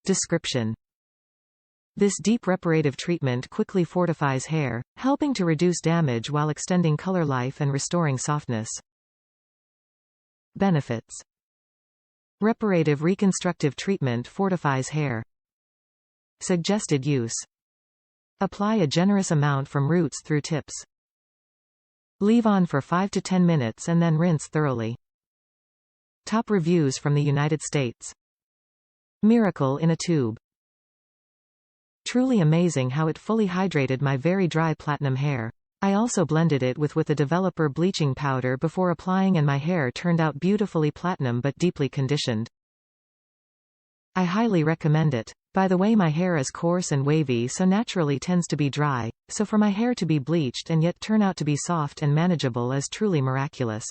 Description: this deep reparative treatment quickly fortifies hair, helping to reduce damage while extending color life and restoring softness. Benefits: reparative reconstructive treatment fortifies hair. Suggested use: apply a generous amount from roots through tips. Leave on for 5 to 10 minutes and then rinse thoroughly. Top reviews from the United States. Miracle in a tube. Truly amazing how it fully hydrated my very dry platinum hair. I also blended it with a developer bleaching powder before applying, and my hair turned out beautifully platinum but deeply conditioned. I highly recommend it. By the way, my hair is coarse and wavy, so naturally tends to be dry, so for my hair to be bleached and yet turn out to be soft and manageable is truly miraculous.